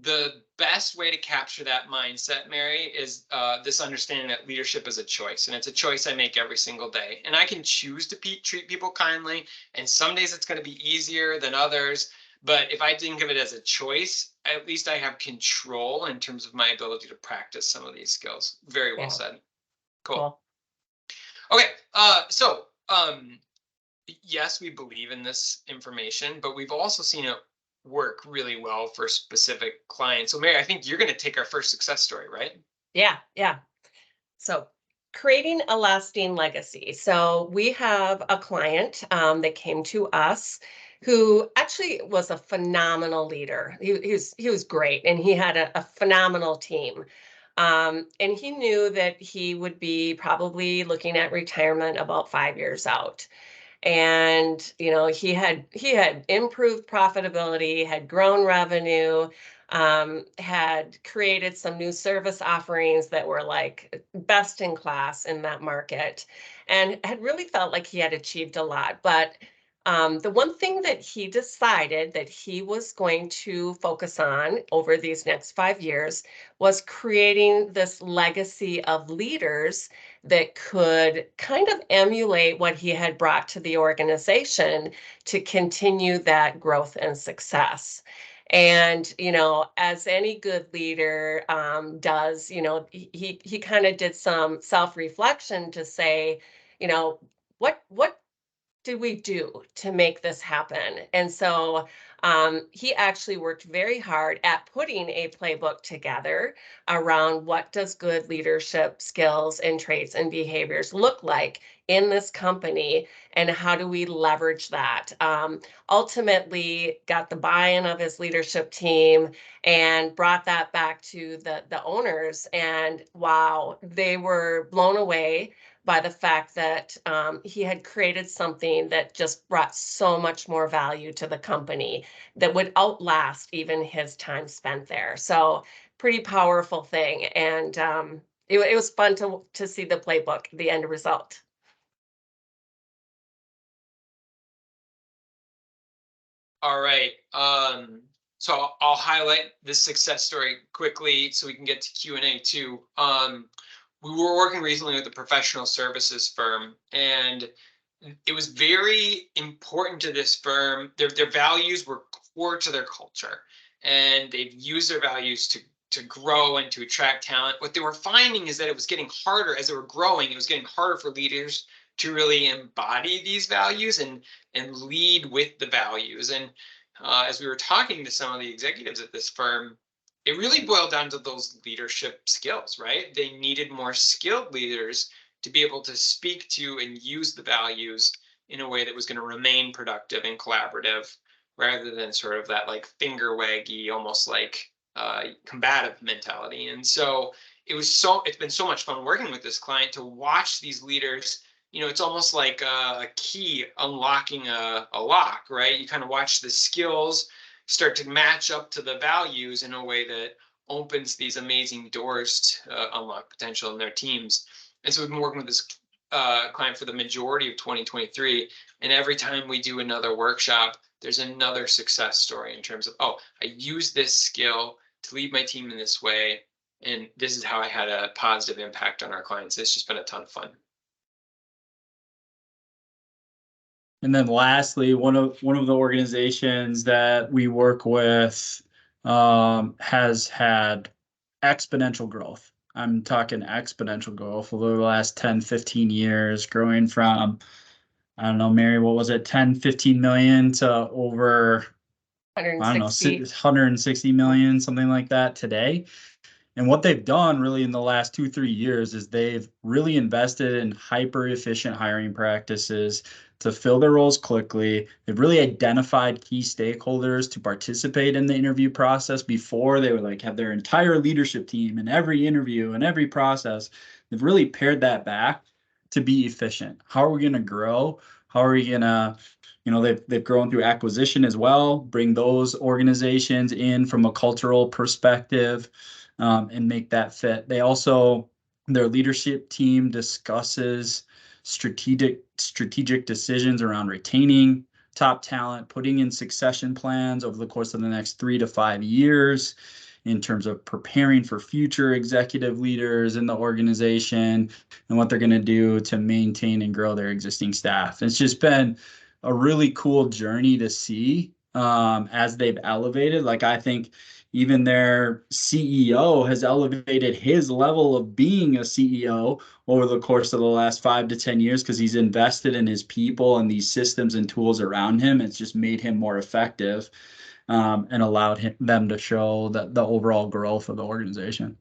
the best way to capture that mindset, Mary, is this understanding that leadership is a choice, and it's a choice I make every single day. And I can choose to treat people kindly, and some days it's going to be easier than others. But if I think of it as a choice, at least I have control in terms of my ability to practice some of these skills. Very well yeah, said. Cool. cool. Okay. So yes, we believe in this information, but we've also seen it work really well for specific clients. So Mary, I think you're going to take our first success story, right? Yeah, yeah. So creating a lasting legacy. So we have a client that came to us who actually was a phenomenal leader. He was great, and he had a phenomenal team. And he knew that he would be probably looking at retirement about 5 years out. And he had improved profitability, had grown revenue, had created some new service offerings that were like best in class in that market, and had really felt like he had achieved a lot. But the one thing that he decided that he was going to focus on over these next 5 years was creating this legacy of leaders that could kind of emulate what he had brought to the organization to continue that growth and success. And as any good leader does, he kind of did some self-reflection to say, what did we do to make this happen? And so he actually worked very hard at putting a playbook together around what does good leadership skills and traits and behaviors look like in this company, and how do we leverage that? Ultimately got the buy-in of his leadership team and brought that back to the owners, and wow, they were blown away by the fact that he had created something that just brought so much more value to the company that would outlast even his time spent there. So pretty powerful thing. And it was fun to see the playbook, the end result. All right. So I'll highlight this success story quickly so we can get to Q&A too. We were working recently with a professional services firm, and it was very important to this firm. Their values were core to their culture, and they've used their values to grow and to attract talent. What they were finding is that it was getting harder as they were growing. It was getting harder for leaders to really embody these values and lead with the values. And as we were talking to some of the executives at this firm, it really boiled down to those leadership skills, right? They needed more skilled leaders to be able to speak to and use the values in a way that was going to remain productive and collaborative, rather than sort of that like finger waggy, almost like combative mentality. And so it's been so much fun working with this client to watch these leaders. It's almost like a key unlocking a lock, right? You kind of watch the skills start to match up to the values in a way that opens these amazing doors to unlock potential in their teams. And so we've been working with this client for the majority of 2023. And every time we do another workshop, there's another success story in terms of, oh, I used this skill to lead my team in this way. And this is how I had a positive impact on our clients. It's just been a ton of fun. And then lastly, one of the organizations that we work with has had exponential growth. I'm talking exponential growth over the last 10, 15 years, growing from, I don't know, Mary, what was it, 10, 15 million to over, I don't know, 160 million, something like that today. And what they've done really in the last 2-3 years is they've really invested in hyper efficient hiring practices to fill their roles quickly. They've really identified key stakeholders to participate in the interview process before they would like have their entire leadership team in every interview and every process. They've really pared that back to be efficient. How are we going to grow? How are we going to, they've grown through acquisition as well, bring those organizations in from a cultural perspective. And make that fit. Their leadership team discusses strategic decisions around retaining top talent, putting in succession plans over the course of the next 3 to 5 years in terms of preparing for future executive leaders in the organization and what they're going to do to maintain and grow their existing staff. It's just been a really cool journey to see as they've elevated. Like, I think even their CEO has elevated his level of being a CEO over the course of the last 5 to 10 years because he's invested in his people and these systems and tools around him. It's just made him more effective and allowed them to show the overall growth of the organization.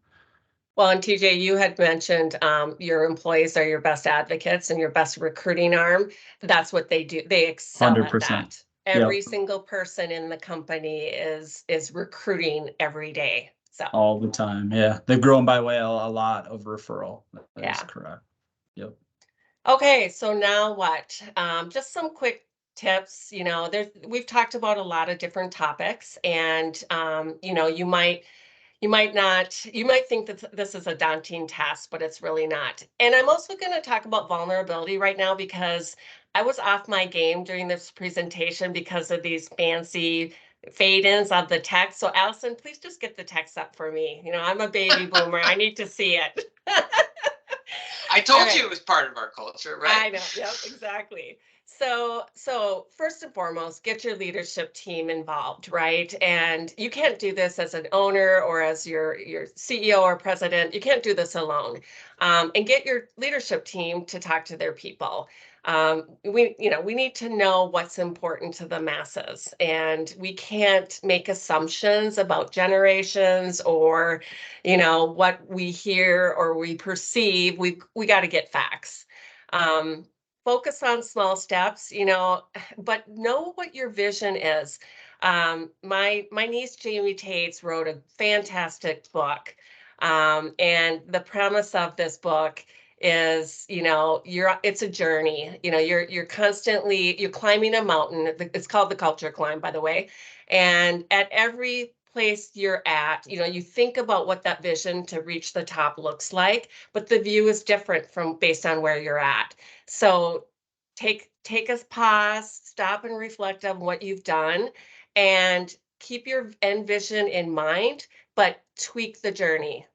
Well, and TJ, you had mentioned your employees are your best advocates and your best recruiting arm. That's what they do. They excel 100%. at that. Every single person in the company is recruiting every day. So all the time. Yeah. They've grown by way a lot of referral. That is correct. Yep. Okay, so now what? Just some quick tips. We've talked about a lot of different topics, and you might think that this is a daunting task, but it's really not. And I'm also going to talk about vulnerability right now because I was off my game during this presentation because of these fancy fade-ins of the text. So Allison, please just get the text up for me. I'm a baby boomer. I need to see it. I told you it was part of our culture, right? I know. Yep, exactly. So first and foremost, get your leadership team involved, right? And you can't do this as an owner or as your CEO or president. You can't do this alone. And get your leadership team to talk to their people. We need to know what's important to the masses, and we can't make assumptions about generations or, what we hear or we perceive. We got to get facts. Focus on small steps, but know what your vision is. My niece Jamie Tates wrote a fantastic book, and the premise of this book is, it's a journey. You're constantly climbing a mountain. It's called the culture climb, by the way. And at every place you're at, you think about what that vision to reach the top looks like, but the view is different based on where you're at. So take a pause, stop and reflect on what you've done, and keep your end vision in mind, but tweak the journey.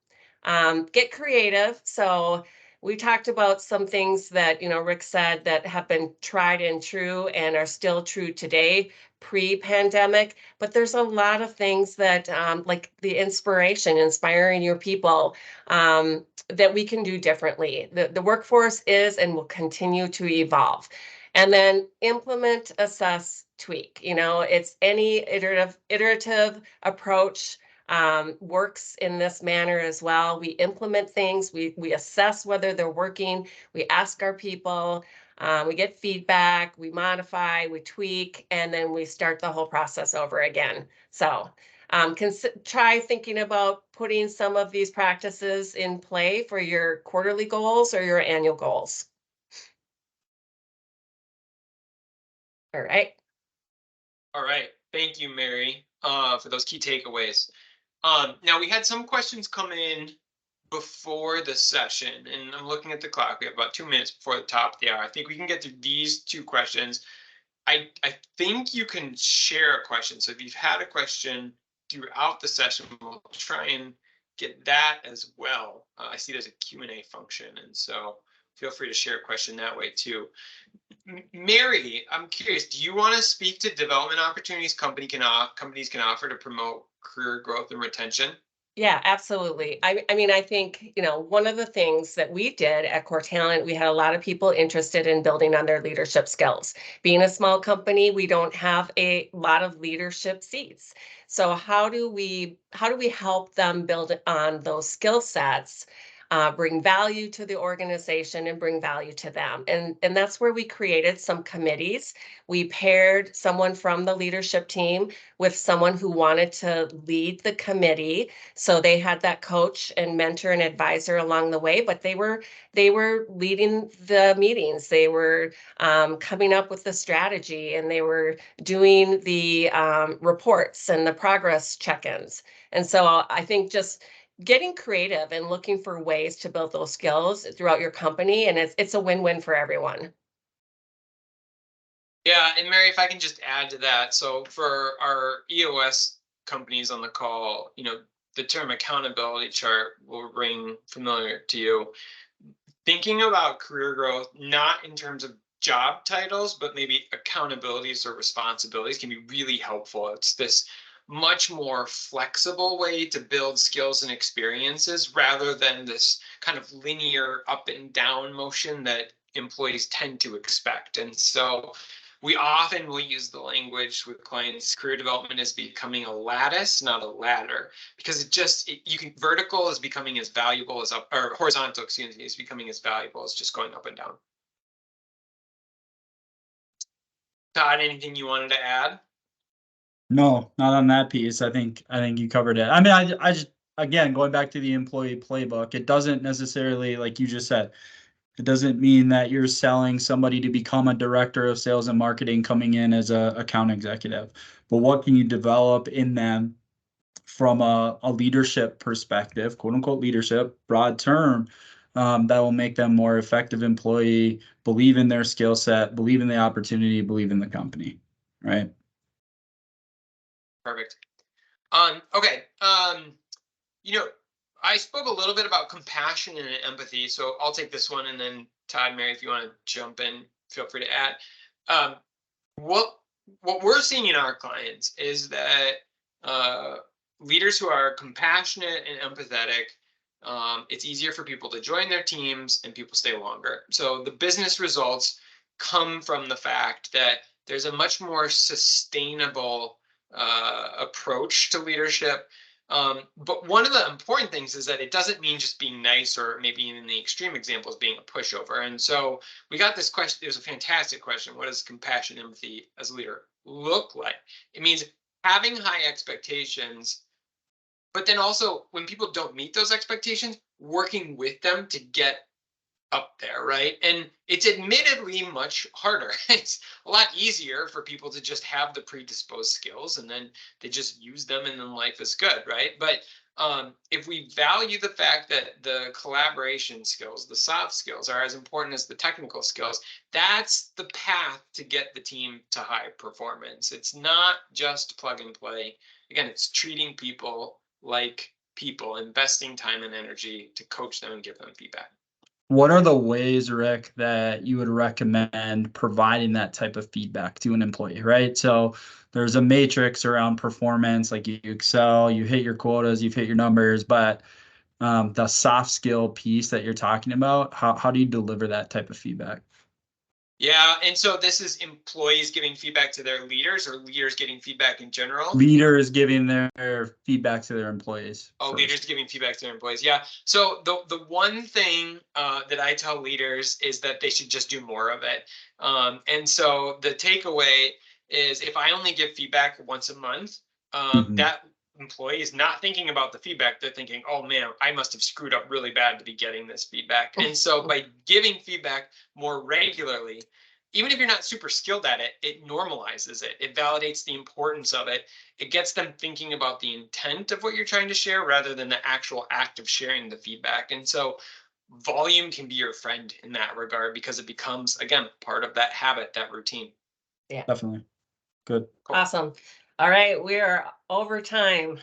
Get creative. So we talked about some things that, Rick said that have been tried and true and are still true today, pre-pandemic. But there's a lot of things that, like the inspiring your people, that we can do differently. The workforce is and will continue to evolve. And then implement, assess, tweak. It's any iterative approach works in this manner as well. We implement things, we assess whether they're working, we ask our people, we get feedback, we modify, we tweak, and then we start the whole process over again. So try thinking about putting some of these practices in play for your quarterly goals or your annual goals. All right. All right. Thank you, Mary, for those key takeaways. Now we had some questions come in before the session, and I'm looking at the clock. We have about 2 minutes before the top of the hour. I think we can get through these 2 questions. I think you can share a question. So if you've had a question throughout the session, we'll try and get that as well. I see there's a Q&A function, and so feel free to share a question that way too. Mary, I'm curious, do you want to speak to development opportunities companies can offer to promote career growth and retention? Yeah, absolutely. I mean, I think, one of the things that we did at CorTalent, we had a lot of people interested in building on their leadership skills. Being a small company, we don't have a lot of leadership seats. So how do we help them build on those skill sets, bring value to the organization and bring value to them? And that's where we created some committees. We paired someone from the leadership team with someone who wanted to lead the committee. So they had that coach and mentor and advisor along the way, but they were leading the meetings. They were coming up with the strategy, and they were doing the reports and the progress check-ins. And so I think just getting creative and looking for ways to build those skills throughout your company, and it's a win-win for everyone. Yeah, and Mary, if I can just add to that. So for our EOS companies on the call, the term accountability chart will ring familiar to you. Thinking about career growth, not in terms of job titles, but maybe accountabilities or responsibilities can be really helpful. It's this much more flexible way to build skills and experiences rather than this kind of linear up and down motion that employees tend to expect. And so we often will use the language with clients, career development is becoming a lattice, not a ladder, because vertical is becoming as valuable as up, or horizontal, excuse me, is becoming as valuable as just going up and down. Todd, anything you wanted to add? No, not on that piece. I think you covered it. I mean, I just, again, going back to the employee playbook, it doesn't necessarily, like you just said, it doesn't mean that you're selling somebody to become a director of sales and marketing coming in as a account executive. But what can you develop in them from a leadership perspective, quote unquote leadership, broad term, that will make them more effective employee, believe in their skill set, believe in the opportunity, believe in the company, right? Perfect. Okay. I spoke a little bit about compassion and empathy, so I'll take this one, and then Todd, Mary, if you want to jump in, feel free to add. What we're seeing in our clients is that leaders who are compassionate and empathetic, it's easier for people to join their teams and people stay longer. So the business results come from the fact that there's a much more sustainable approach to leadership. But one of the important things is that it doesn't mean just being nice, or maybe in the extreme examples being a pushover. And so we got this question. It was a fantastic question. What does compassion, empathy as a leader look like? It means having high expectations, but then also when people don't meet those expectations, working with them to get up there, right? And it's admittedly much harder. It's a lot easier for people to just have the predisposed skills and then they just use them and then life is good, right? But if we value the fact that the collaboration skills, the soft skills are as important as the technical skills, that's the path to get the team to high performance. It's not just plug and play. again, it's treating people like people, investing time and energy to coach them and give them feedback. What are the ways, Rick, that you would recommend providing that type of feedback to an employee, right? So there's a matrix around performance, like you excel, you hit your quotas, you've hit your numbers, but the soft skill piece that you're talking about, how do you deliver that type of feedback? Yeah, and so this is employees giving feedback to their leaders, or leaders getting feedback in general? Leaders giving their feedback to their employees. Oh, first. leaders giving feedback to their employees. Yeah. So the one thing that I tell leaders is that they should just do more of it. And so the takeaway is, if I only give feedback once a month, Mhm. that employee is not thinking about the feedback. They're thinking, oh man, I must have screwed up really bad to be getting this feedback. And so by giving feedback more regularly, even if you're not super skilled at it, it normalizes it. It validates the importance of it. It gets them thinking about the intent of what you're trying to share rather than the actual act of sharing the feedback. And so volume can be your friend in that regard, because it becomes, again, part of that habit, that routine. Yeah. Definitely. Good. Cool. Awesome. All right, we are over time.